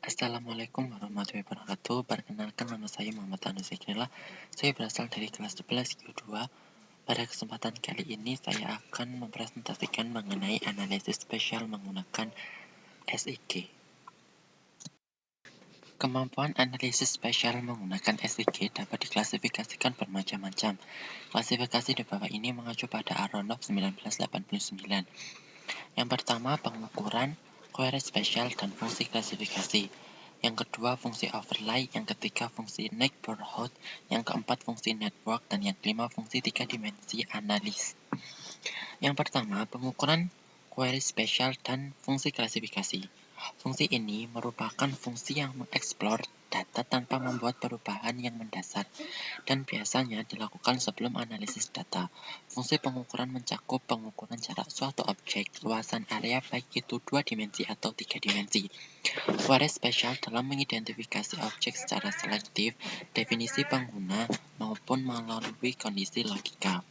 Assalamualaikum warahmatullahi wabarakatuh. Perkenalkan, nama saya Muhammad Anu Zikrila. Saya berasal dari kelas 11 Q2. Pada kesempatan kali ini saya akan mempresentasikan mengenai analisis spesial menggunakan SIG. Kemampuan analisis spesial menggunakan SIG dapat diklasifikasikan bermacam-macam. Klasifikasi di bawah ini mengacu pada Aronoff 1989. Yang pertama, pengukuran, query spesial, dan fungsi klasifikasi. Yang kedua, fungsi overlay. Yang ketiga, fungsi neighborhood. Yang keempat, fungsi network. Dan yang kelima, fungsi 3 dimensi analis. Yang pertama, pengukuran, query spesial, dan fungsi klasifikasi. Fungsi ini merupakan fungsi yang mengeksplor data tanpa membuat perubahan yang mendasar dan biasanya dilakukan sebelum analisis data. Fungsi pengukuran mencakup pengukuran jarak suatu objek, luasan area baik itu 2 dimensi atau 3 dimensi. Query spesial dalam mengidentifikasi objek secara selektif, definisi pengguna, maupun melalui kondisi logika.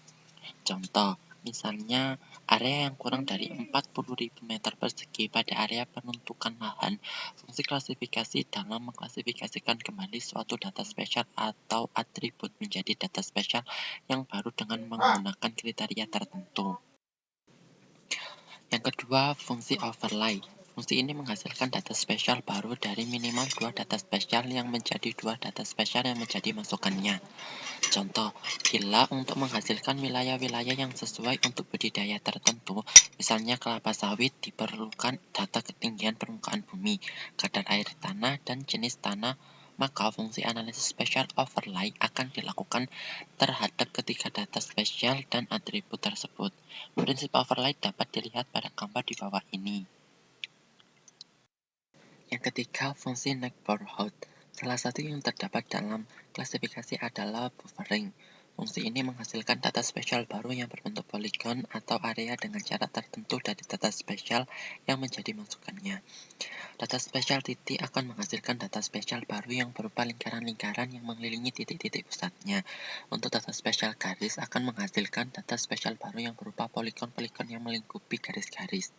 Contoh, misalnya area yang kurang dari 40.000 meter persegi pada area penentukan lahan. Fungsi klasifikasi dalam mengklasifikasikan kembali suatu data spesial atau atribut menjadi data spesial yang baru dengan menggunakan kriteria tertentu. Yang kedua, fungsi overlay. Fungsi ini menghasilkan data spesial baru dari minimal 2 data spesial yang menjadi 2 data spesial yang menjadi masukannya. Contoh, bila untuk menghasilkan wilayah-wilayah yang sesuai untuk budidaya tertentu, misalnya kelapa sawit, diperlukan data ketinggian permukaan bumi, kadar air tanah, dan jenis tanah, maka fungsi analisis spesial overlay akan dilakukan terhadap ketiga data spesial dan atribut tersebut. Prinsip overlay dapat dilihat pada gambar di bawah ini. Yang ketiga, fungsi neighborhood. Salah satu yang terdapat dalam klasifikasi adalah buffering. Fungsi ini menghasilkan data spesial baru yang berbentuk poligon atau area dengan jarak tertentu dari data spesial yang menjadi masukannya. Data spesial titik akan menghasilkan data spesial baru yang berupa lingkaran-lingkaran yang mengelilingi titik-titik pusatnya. Untuk data spesial garis akan menghasilkan data spesial baru yang berupa poligon-poligon yang melingkupi garis-garis.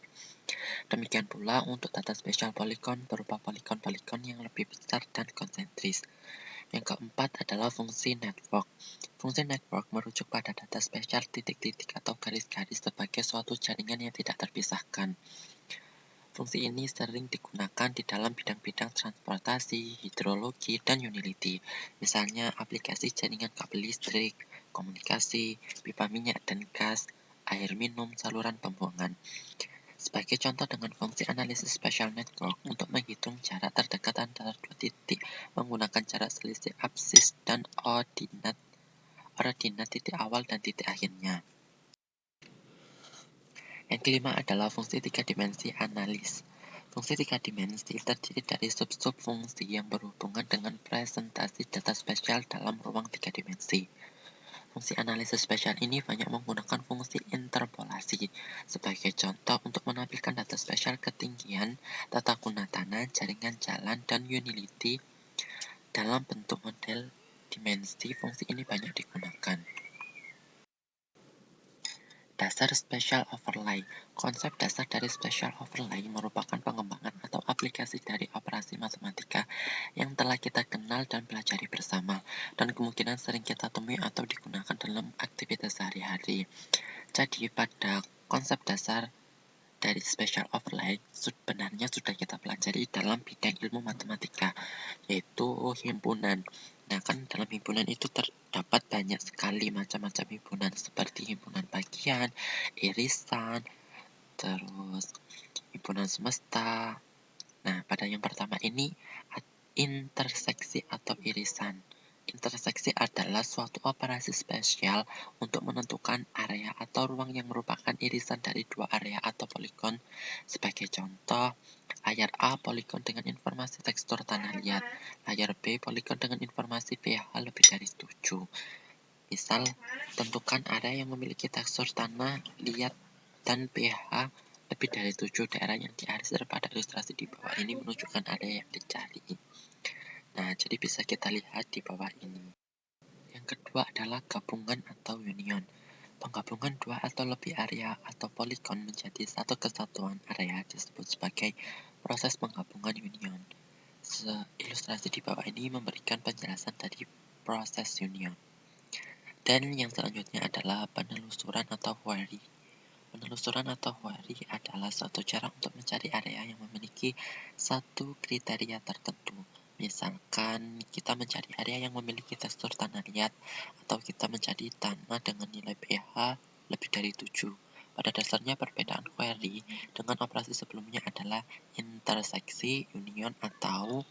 Demikian pula untuk data spesial poligon berupa poligon-poligon yang lebih besar dan konsentris. Yang keempat adalah fungsi network. Fungsi network merujuk pada data spesial titik-titik atau garis-garis sebagai suatu jaringan yang tidak terpisahkan. Fungsi ini sering digunakan di dalam bidang-bidang transportasi, hidrologi, dan utility. Misalnya aplikasi jaringan kabel listrik, komunikasi, pipa minyak dan gas, air minum, saluran pembuangan. Sebagai contoh dengan fungsi analisis spesial network untuk menghitung jarak terdekat antara dua titik menggunakan jarak selisih absis dan ordinat titik awal dan titik akhirnya. Yang kelima adalah fungsi 3 dimensi analis. Fungsi 3 dimensi terdiri dari sub-sub fungsi yang berhubungan dengan presentasi data spesial dalam ruang 3 dimensi. Fungsi analisis spesial ini banyak menggunakan fungsi interpolasi. Sebagai contoh, untuk menampilkan data spesial ketinggian, tata guna tanah, jaringan jalan, dan utility dalam bentuk model dimensi, fungsi ini banyak digunakan. Dasar spesial overlay. Konsep dasar dari spesial overlay merupakan pengembangan atau aplikasi dari operasi matematika yang telah kita kenal dan pelajari bersama, dan kemungkinan sering kita temui atau digunakan dalam aktivitas sehari-hari. Jadi, pada konsep dasar dari spesial overlay sebenarnya sudah kita pelajari dalam bidang ilmu matematika, yaitu himpunan. Nah, kan dalam himpunan itu terdapat banyak sekali macam-macam himpunan, seperti himpunan bagian, irisan, terus himpunan semesta. Nah, pada yang pertama ini interseksi atau irisan. Interseksi adalah suatu operasi spesial untuk menentukan area atau ruang yang merupakan irisan dari dua area atau poligon. Sebagai contoh, layar A poligon dengan informasi tekstur tanah liat, layar B poligon dengan informasi pH lebih dari 7. Misal, tentukan area yang memiliki tekstur tanah liat dan pH lebih dari 7. Daerah yang diarsir pada ilustrasi di bawah ini menunjukkan area yang dicari. Nah, jadi bisa kita lihat di bawah ini. Yang kedua adalah gabungan atau union. Penggabungan dua atau lebih area atau poligon menjadi satu kesatuan area disebut sebagai proses penggabungan union. Ilustrasi di bawah ini memberikan penjelasan dari proses union. Dan yang selanjutnya adalah penelusuran atau query. Penelusuran atau query adalah suatu cara untuk mencari area yang memiliki satu kriteria tertentu. Misalkan kita mencari area yang memiliki tekstur tanah liat, atau kita mencari tanah dengan nilai pH lebih dari 7. Pada dasarnya perbedaan query dengan operasi sebelumnya adalah interseksi, union, atau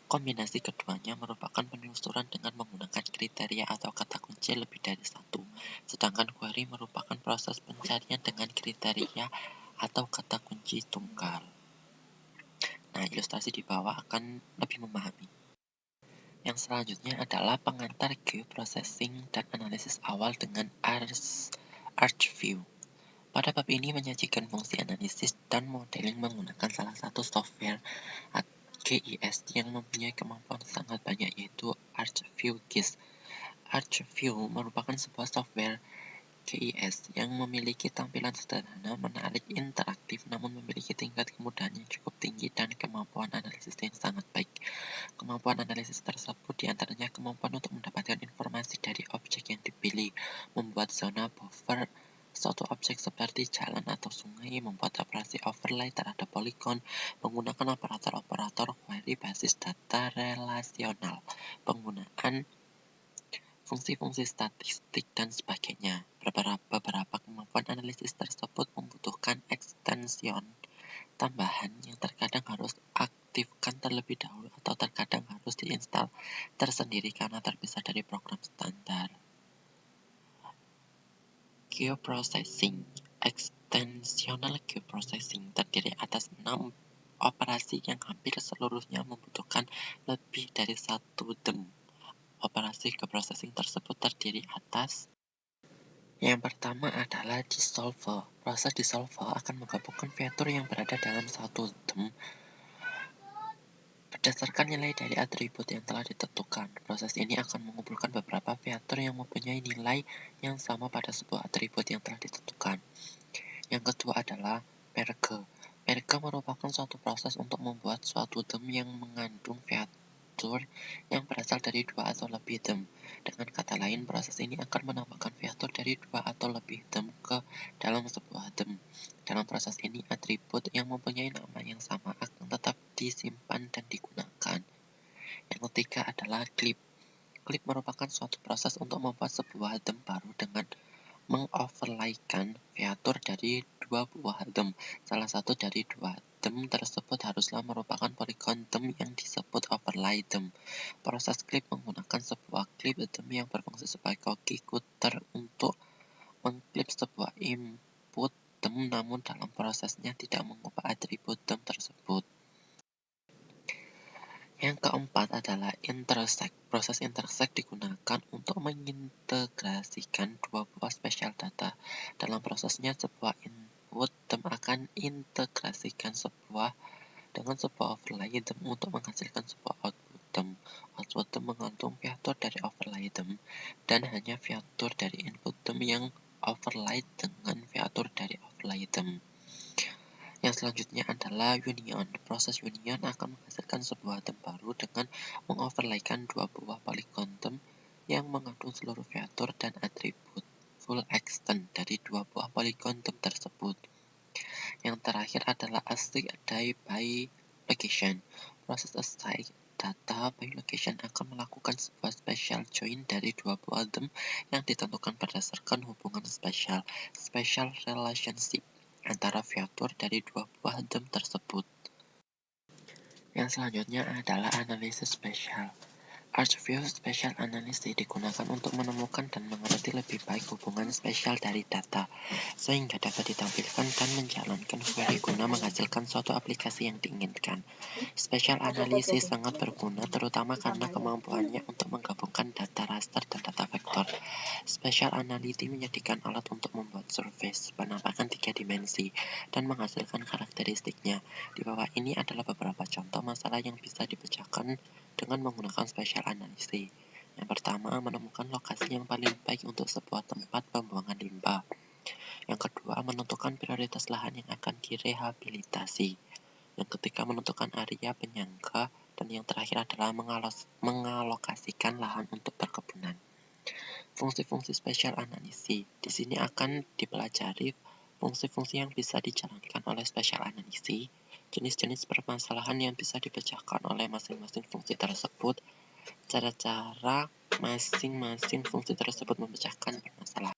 kombinasi keduanya merupakan penelusuran dengan menggunakan kriteria atau kata kunci lebih dari satu. Sedangkan query merupakan proses pencarian dengan kriteria atau kata kunci tunggal. Nah, ilustrasi di bawah akan lebih memahami. Yang selanjutnya adalah pengantar geoprocessing dan analisis awal dengan ArcView. Pada bab ini menyajikan fungsi analisis dan modeling menggunakan salah satu software GIS yang mempunyai kemampuan sangat banyak, yaitu ArcView GIS. ArcView merupakan sebuah software GIS yang memiliki tampilan sederhana, menarik, interaktif, namun memiliki tingkat kemudahan yang cukup tinggi dan kemampuan analisis yang sangat baik. Kemampuan analisis tersebut diantaranya kemampuan untuk mendapatkan informasi dari objek yang dipilih, membuat zona buffer suatu objek seperti jalan atau sungai, membuat operasi overlay terhadap poligon, menggunakan operator-operator query basis data relasional, penggunaan fungsi-fungsi statistik, dan sebagainya. Beberapa kemampuan analisis tersebut membutuhkan ekstension tambahan yang terkadang harus aktifkan terlebih dahulu atau terkadang harus diinstal tersendiri karena terpisah dari program standar. Geoprocessing. Extensional geoprocessing terdiri atas 6 operasi yang hampir seluruhnya membutuhkan lebih dari satu DEM. Operasi geoprocessing tersebut terdiri atas yang pertama adalah dissolver. Proses dissolver akan menggabungkan fitur yang berada dalam satu DEM berdasarkan nilai dari atribut yang telah ditentukan. Proses ini akan mengumpulkan beberapa fitur yang mempunyai nilai yang sama pada sebuah atribut yang telah ditentukan. Yang kedua adalah merge. Merge merupakan suatu proses untuk membuat suatu DEM yang mengandung fitur yang berasal dari dua atau lebih DEM. Dengan kata lain, proses ini akan menambahkan fitur dari dua atau lebih DEM ke dalam sebuah DEM. Dalam proses ini, atribut yang mempunyai nama yang sama akan tetap disimpan dan digunakan. Yang ketiga adalah clip. Clip merupakan suatu proses untuk membuat sebuah DEM baru dengan mengoverlaykan fitur dari dua buah DEM. Salah satu dari dua DEM tersebut haruslah merupakan poligon DEM yang disebut overlay DEM. Proses clip menggunakan sebuah clip DEM yang berfungsi sebagai cookie-cutter untuk mengklip sebuah input DEM, namun dalam prosesnya tidak mengubah atribut DEM tersebut. Yang keempat adalah intersect. Proses intersect digunakan untuk mengintegrasikan dua buah spesial data. Dalam prosesnya, sebuah input DEM akan integrasikan dengan sebuah overlay DEM untuk menghasilkan sebuah output DEM. Output DEM mengandung fitur dari overlay DEM dan hanya fitur dari input DEM yang overlay dengan fitur dari overlay DEM. Yang selanjutnya adalah union. Proses union akan menghasilkan sebuah DEM baru dengan mengoverlaykan dua buah polygon DEM yang mengandung seluruh fitur dan atribut full extent dari dua buah polygon DEM tersebut. Yang terakhir adalah ASCII Data by Location. Proses ASCII Data by Location akan melakukan sebuah special join dari dua buah DEM yang ditentukan berdasarkan hubungan special relationship antara fitur dari dua buah DEM tersebut. Yang selanjutnya adalah analisis spesial. ArcView Spatial Analysis digunakan untuk menemukan dan mengerti lebih baik hubungan spesial dari data, sehingga dapat ditampilkan dan menjalankan query guna menghasilkan suatu aplikasi yang diinginkan. Spatial Analysis sangat berguna terutama karena kemampuannya untuk menggabungkan data raster dan data vektor. Spatial Analysis menyediakan alat untuk membuat surface penampakan 3 dimensi dan menghasilkan karakteristiknya. Di bawah ini adalah beberapa contoh masalah yang bisa dipecahkan dengan menggunakan spatial analysis. Yang pertama, menemukan lokasi yang paling baik untuk sebuah tempat pembuangan limbah. Yang kedua, menentukan prioritas lahan yang akan direhabilitasi. Yang ketiga, menentukan area penyangga. yang terakhir adalah mengalokasikan lahan untuk perkebunan. Fungsi-fungsi spesial analisis. Di sini akan dipelajari fungsi-fungsi yang bisa dijalankan oleh spesial analisis, jenis-jenis permasalahan yang bisa dipecahkan oleh masing-masing fungsi tersebut, cara-cara masing-masing fungsi tersebut memecahkan permasalahan.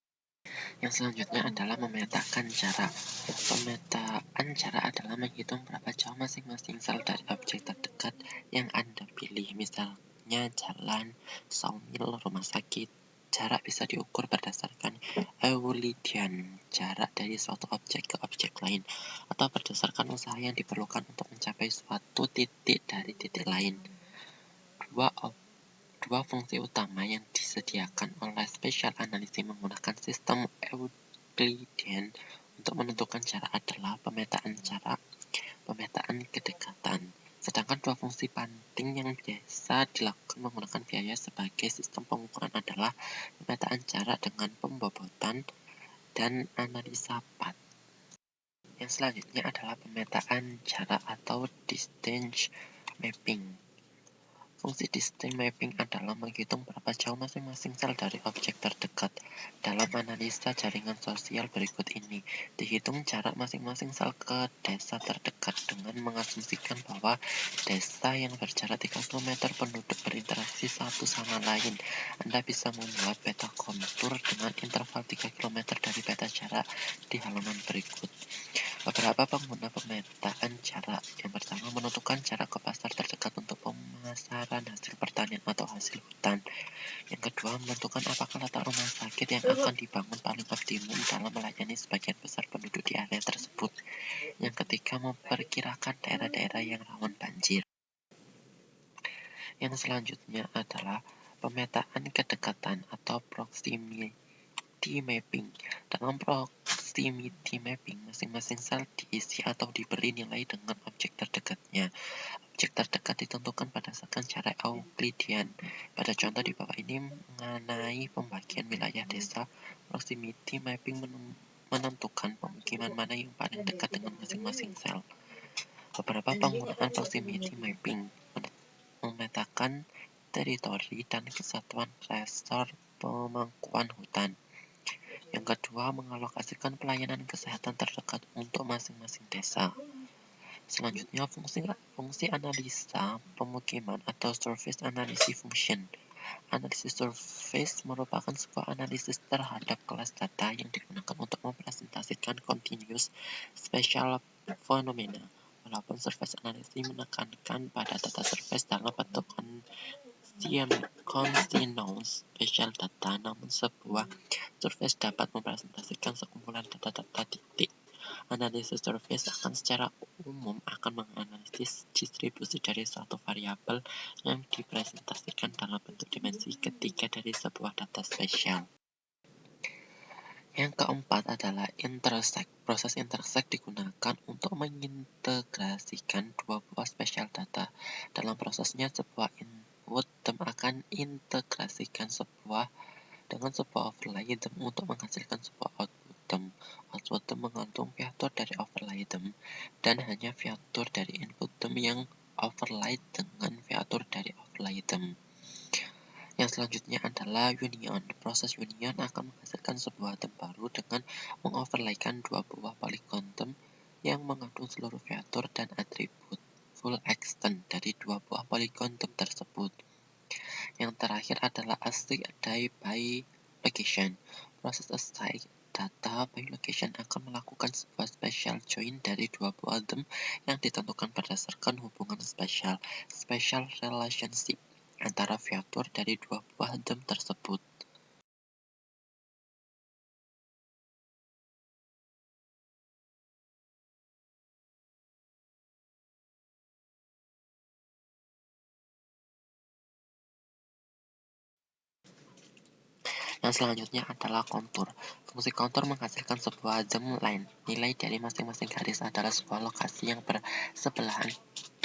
Yang selanjutnya adalah memetakan jarak. Pemetaan jarak adalah menghitung berapa jauh masing-masing sel dari objek terdekat yang Anda pilih. Misalnya jalan, sawmill, rumah sakit. Jarak bisa diukur berdasarkan Euclidean, jarak dari suatu objek ke objek lain, atau berdasarkan usaha yang diperlukan untuk mencapai suatu titik dari titik lain. Dua fungsi utama yang disediakan oleh spesial analisis menggunakan sistem Euclidean untuk menentukan jarak adalah pemetaan jarak, pemetaan kedekatan. Sedangkan dua fungsi penting yang biasa dilakukan menggunakan biaya sebagai sistem pengukuran adalah pemetaan jarak dengan pembobotan dan analisa path. Yang selanjutnya adalah pemetaan jarak atau distance mapping. Fungsi distance mapping adalah menghitung berapa jauh masing-masing sel dari objek terdekat. Dalam analisa jaringan sosial berikut ini, dihitung jarak masing-masing sel ke desa terdekat dengan mengasumsikan bahwa desa yang berjarak 3 km penduduk berinteraksi satu sama lain. Anda bisa membuat peta kontur dengan interval 3 km dari peta jarak di halaman berikut. Beberapa pengguna pemetaan jarak. Yang pertama, menentukan jarak ke pasar terdekat untuk pemasaran hasil pertanian atau hasil hutan. Yang kedua, menentukan apakah letak rumah sakit yang akan dibangun paling optimum dalam melayani sebagian besar penduduk di area tersebut. Yang ketiga, memperkirakan daerah-daerah yang rawan banjir. Yang selanjutnya adalah pemetaan kedekatan atau proximity mapping. Dalam proximity mapping, masing-masing sel diisi atau diberi nilai dengan objek terdekatnya. Objek terdekat ditentukan berdasarkan jarak Euclidean. Pada contoh di bawah ini mengenai pembagian wilayah desa, proximity mapping menentukan pemukiman mana yang paling dekat dengan masing-masing sel. Beberapa penggunaan proximity mapping memetakan teritori dan kesatuan resor pemangkuan hutan. Yang kedua, mengalokasikan pelayanan kesehatan terdekat untuk masing-masing desa. Selanjutnya, fungsi analisa pemukiman atau surface analysis function. Analisis surface merupakan sebuah analisis terhadap kelas data yang digunakan untuk mempresentasikan continuous spatial phenomena. Walaupun surface analysis menekankan pada data surface dalam bentuk continuous spatial data, namun sebuah surface dapat mempresentasikan sekumpulan data-data titik. Analisis surface secara umum akan menganalisis distribusi dari suatu variabel yang dipresentasikan dalam bentuk dimensi ketiga dari sebuah data spesial. Yang keempat adalah intersect. Proses intersect digunakan untuk mengintegrasikan dua buah spesial data. Dalam prosesnya, sebuah input term akan integrasikan dengan sebuah overlay term untuk menghasilkan sebuah output term. Output term mengandung fiatur dari overlay term dan hanya fiatur dari input term yang overlay dengan fiatur dari overlay term. Yang selanjutnya adalah union. Proses union akan menghasilkan sebuah term baru dengan mengoverlaykan dua buah polygon term yang mengandung seluruh fiatur dan atribut full extent dari dua buah polygon term tersebut. Yang terakhir adalah ASCII by location. Proses ASCII data by location akan melakukan sebuah special join dari dua buah term yang ditentukan berdasarkan hubungan special relationship antara fiatur dari dua buah term tersebut. Yang selanjutnya adalah kontur. Fungsi kontur menghasilkan sebuah zoom line. Nilai dari masing-masing garis adalah sebuah lokasi yang bersebelahan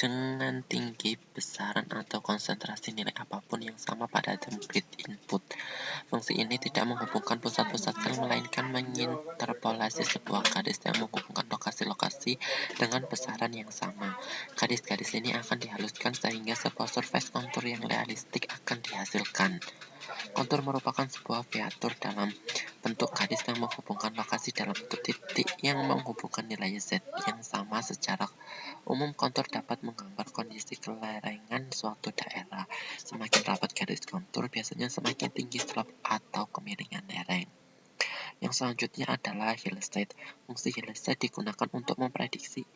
dengan tinggi, besaran, atau konsentrasi nilai apapun yang sama pada template input. Fungsi ini tidak menghubungkan pusat-pusat sel, melainkan menginterpolasi sebuah garis yang menghubungkan lokasi-lokasi dengan besaran yang sama. Garis-garis ini akan dihaluskan sehingga sebuah surface contour yang realistik akan dihasilkan. Kontur merupakan sebuah featur dalam bentuk garis yang menghubungkan lokasi dalam bentuk titik yang menghubungkan nilai Z yang sama. Secara umum, kontur dapat menggambar kondisi kelerengan suatu daerah. Semakin rapat garis kontur, biasanya semakin tinggi slope atau kemiringan lereng. Yang selanjutnya adalah hillside. Fungsi hillside digunakan untuk memprediksi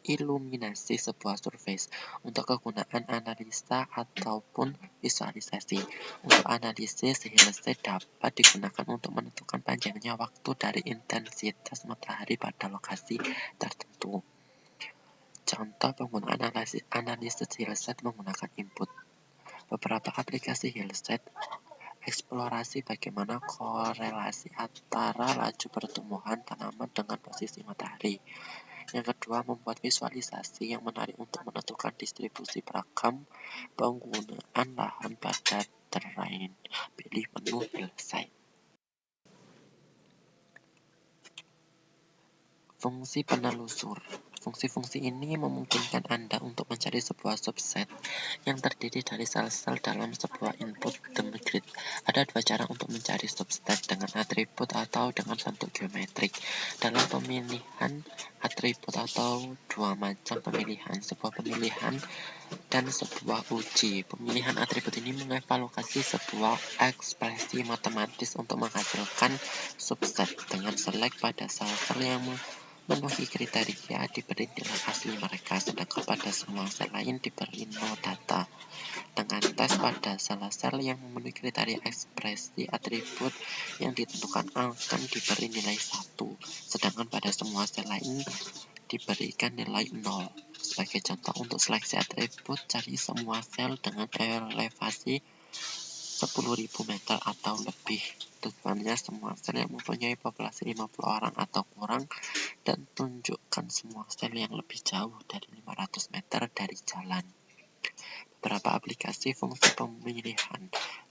iluminasi sebuah surface untuk kegunaan analisa ataupun visualisasi. Untuk analisis, hillside dapat digunakan untuk menentukan panjangnya waktu dari intensitas matahari pada lokasi tertentu. Contoh penggunaan analisis hillside menggunakan input. Beberapa aplikasi hillside: eksplorasi bagaimana korelasi antara laju pertumbuhan tanaman dengan posisi matahari. Yang kedua, membuat visualisasi yang menarik untuk menentukan distribusi beragam penggunaan lahan pada terrain. Pilih menu hillside. Fungsi penelusur. Fungsi-fungsi ini memungkinkan Anda untuk mencari sebuah subset yang terdiri dari sel-sel dalam sebuah input demi grid. Ada dua cara untuk mencari subset, dengan atribut atau dengan bentuk geometrik. Dalam pemilihan atribut atau dua macam pemilihan, sebuah pemilihan dan sebuah uji. Pemilihan atribut ini mengevaluasi sebuah ekspresi matematis untuk menghasilkan subset dengan select pada sel-sel yang memenuhi kriteria diberi nilai asli mereka, sedangkan pada semua sel lain diberi no data. Dengan tes pada sel-sel yang memenuhi kriteria, ekspresi atribut yang ditentukan akan diberi nilai 1, sedangkan pada semua sel lain diberikan nilai 0. Sebagai contoh, untuk seleksi atribut, cari semua sel dengan elevasi 10.000 meter atau lebih. Tujuannya semua sel yang mempunyai populasi 50 orang atau kurang, dan tunjukkan semua sel yang lebih jauh dari 500 meter dari jalan. Beberapa aplikasi fungsi pemilihan: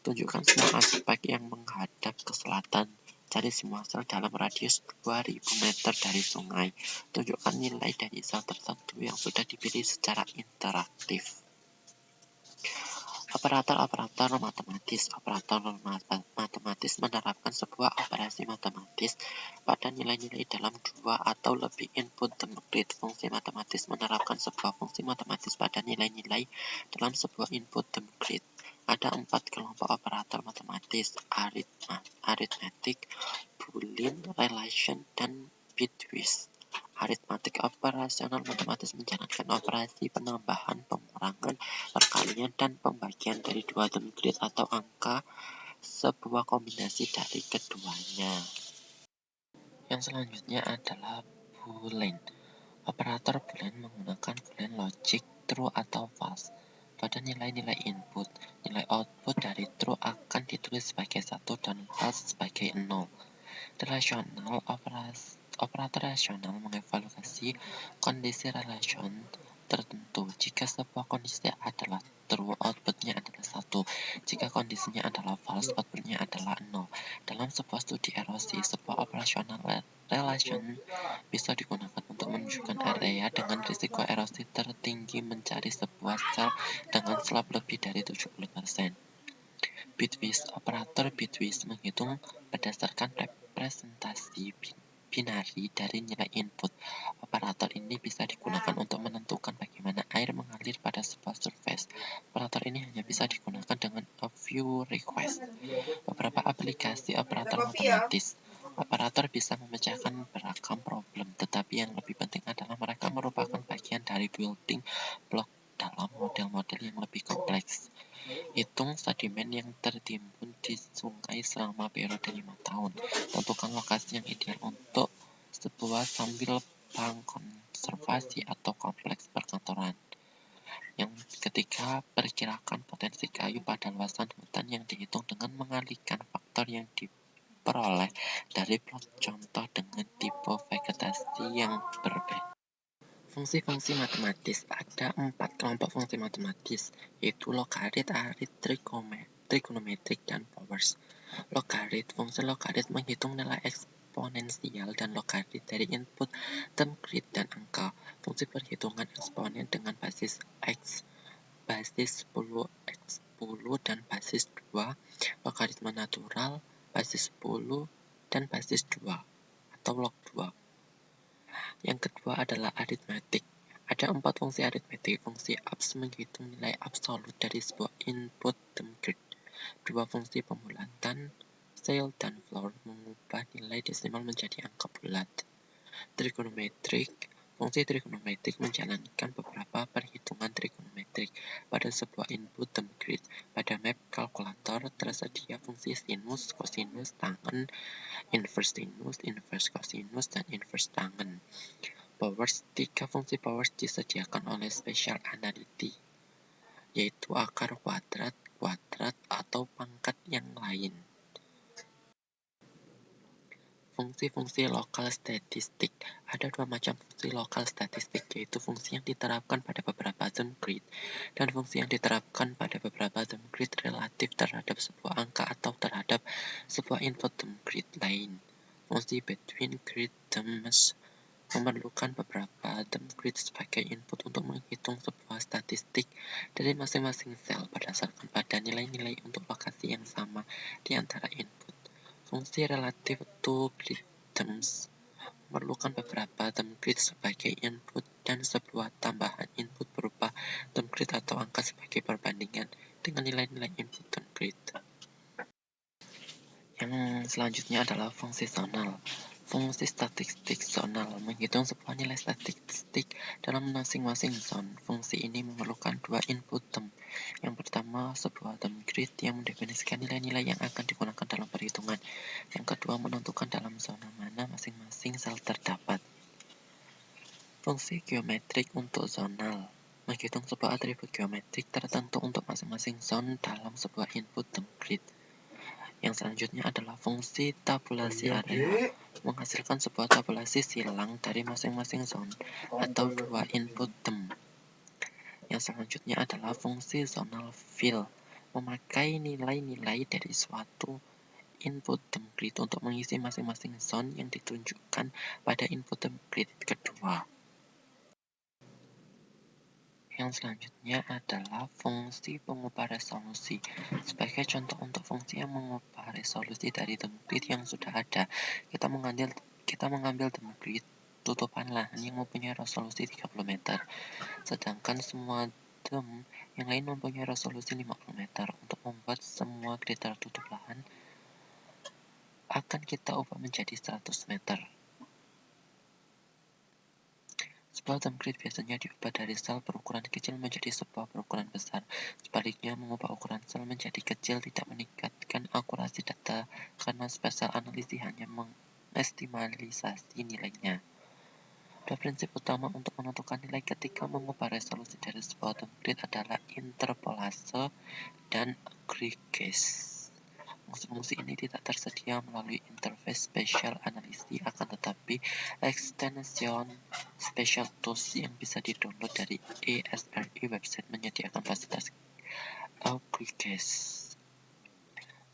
tunjukkan semua aspek yang menghadap ke selatan. Cari semua sel dalam radius 2000 meter dari sungai. Tunjukkan nilai dari sel tertentu yang sudah dipilih secara interaktif. Operator matematis. Operator matematis menerapkan sebuah operasi matematis pada nilai-nilai dalam dua atau lebih input demi grid. Fungsi matematis menerapkan sebuah fungsi matematis pada nilai-nilai dalam sebuah input demi grid. Ada 4 kelompok operator matematis: arithmetic, boolean, relation, dan bitwise. Aritmatik operasional matematis menjalankan operasi penambahan, pengurangan, perkalian, dan pembagian dari dua demi grid atau angka, sebuah kombinasi dari keduanya. Yang selanjutnya adalah boolean. Operator boolean menggunakan boolean logic true atau false pada nilai-nilai input. Nilai output dari true akan ditulis sebagai 1 dan false sebagai 0. Relasional operator rasional mengevaluasi kondisi relation tertentu. Jika sebuah kondisi adalah true, outputnya adalah 1. Jika kondisinya adalah false, outputnya adalah 0. Dalam sebuah studi erosi, sebuah operational relation bisa digunakan untuk menunjukkan area dengan risiko erosi tertinggi, mencari sebuah sel dengan slope lebih dari 70%. Bitwise. Operator bitwise menghitung berdasarkan representasi binari dari nilai input. Operator ini bisa digunakan untuk menentukan bagaimana air mengalir pada sebuah surface. Operator ini hanya bisa digunakan dengan a few request. Beberapa aplikasi operator matematis. Operator bisa memecahkan beragam problem, tetapi yang lebih penting adalah mereka merupakan bagian dari building block dalam model-model yang lebih kompleks. Hitung sedimen yang tertimbun di sungai selama periode 5 tahun. Tentukan lokasi yang ideal untuk sebuah sambil bank konservasi atau kompleks perkantoran. Yang ketiga, perkirakan potensi kayu pada luasan hutan yang dihitung dengan mengalihkan faktor yang diperoleh dari plot contoh dengan tipe vegetasi yang berbeda. Fungsi-fungsi matematis. Ada 4 kelompok fungsi matematis, yaitu logarit, arit, trigonometrik, dan powers. Logarit. Fungsi logarit menghitung nilai eksponensial dan logarit dari input term grid dan angka. Fungsi perhitungan eksponen dengan basis x, basis 10, x10, dan basis 2. Logaritma natural, basis 10, dan basis 2, atau log 2. Yang kedua adalah aritmetik. Ada 4 fungsi aritmetik. Fungsi abs menghitung nilai absolut dari sebuah input term grid. 2 fungsi pembulatan, cell dan floor, mengubah nilai desimal menjadi angka bulat. Trigonometrik. Fungsi trigonometrik menjalankan beberapa perhitungan trigonometrik pada sebuah input term grid. Pada map kalkulator tersedia fungsi sinus, kosinus, tangen, inverse sinus, inverse kosinus, dan inverse tangen. Powers. 3 fungsi powers disediakan oleh special anality, yaitu akar kuadrat, kuadrat, atau pangkat yang lain. Fungsi-fungsi lokal statistik. Ada 2 macam fungsi lokal statistik, yaitu fungsi yang diterapkan pada beberapa term grid dan fungsi yang diterapkan pada beberapa term grid relatif terhadap sebuah angka atau terhadap sebuah input term grid lain. Fungsi between grid terms memerlukan beberapa term grid sebagai input untuk menghitung sebuah statistik dari masing-masing sel berdasarkan pada nilai-nilai untuk lokasi yang sama di antara input. Fungsi relative to grid terms memerlukan beberapa term grid sebagai input dan sebuah tambahan input berupa term grid atau angka sebagai perbandingan dengan nilai-nilai input term grid. Yang selanjutnya adalah fungsi zonal. Fungsi statistik zonal menghitung sebuah nilai statistik dalam masing-masing zone. Fungsi ini memerlukan 2 input term. Yang pertama, sebuah term grid yang mendefinisikan nilai-nilai yang akan digunakan dalam perhitungan. Yang kedua, menentukan dalam zona mana masing-masing sel terdapat. Fungsi geometrik untuk zonal menghitung sebuah atribut geometrik tertentu untuk masing-masing zone dalam sebuah input term grid. Yang selanjutnya adalah fungsi tabulasi area, menghasilkan sebuah tabulasi silang dari masing-masing zone atau 2 input term. Yang selanjutnya adalah fungsi zonal fill, memakai nilai-nilai dari suatu input term grid untuk mengisi masing-masing zone yang ditunjukkan pada input term grid kedua. Yang selanjutnya adalah fungsi pengubah resolusi. Sebagai contoh untuk fungsi yang mengubah resolusi dari term grid yang sudah ada, kita mengambil term grid tutupan lahan yang mempunyai resolusi 30 meter, sedangkan semua term yang lain mempunyai resolusi 50 meter. Untuk membuat semua grid tertutup lahan akan kita ubah menjadi 100 meter. Sebuah term grid biasanya diubah dari sel berukuran kecil menjadi sebuah berukuran besar. Sebaliknya, mengubah ukuran sel menjadi kecil tidak meningkatkan akurasi data karena spesial analisis hanya mengestimalisasi nilainya. Dua prinsip utama untuk menentukan nilai ketika mengubah resolusi dari sebuah term grid adalah interpolase dan aggregation. Fungsi-fungsi ini tidak tersedia melalui interface spatial analysis, akan tetapi extension spatial tools yang bisa di-download dari ESRI website menyediakan fasilitas aggregation,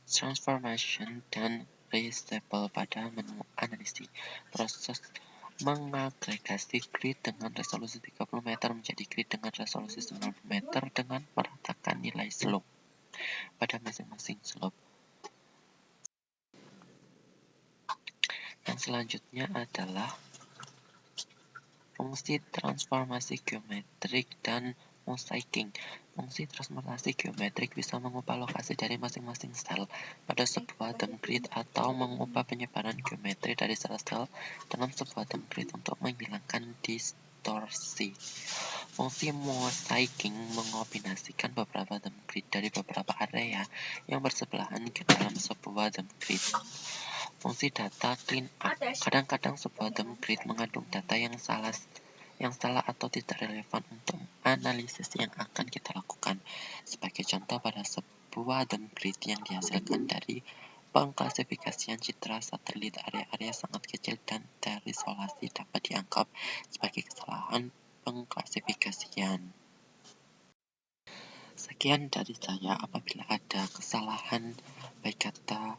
transformation, dan reusable pada menu analisis. Proses mengagregasi grid dengan resolusi 30 meter menjadi grid dengan resolusi 90 meter dengan meratakan nilai slope pada masing-masing slope. Yang selanjutnya adalah fungsi transformasi geometrik dan mosaiking. Fungsi transformasi geometrik bisa mengubah lokasi dari masing-masing sel pada sebuah term grid atau mengubah penyebaran geometri dari sel-sel dalam sebuah term grid untuk menghilangkan distorsi. Fungsi mosaiking mengombinasikan beberapa term grid dari beberapa area yang bersebelahan ke dalam sebuah term grid. Fungsi data clean up. Kadang-kadang sebuah term grid mengandung data yang salah atau tidak relevan untuk analisis yang akan kita lakukan. Sebagai contoh, pada sebuah term grid yang dihasilkan dari pengklasifikasian citra satelit, area-area sangat kecil dan terisolasi dapat dianggap sebagai kesalahan pengklasifikasian. Sekian dari saya. Apabila ada kesalahan baik kata,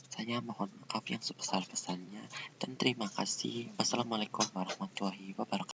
saya mohon maaf yang sebesar-besarnya dan terima kasih. Wassalamualaikum warahmatullahi wabarakatuh.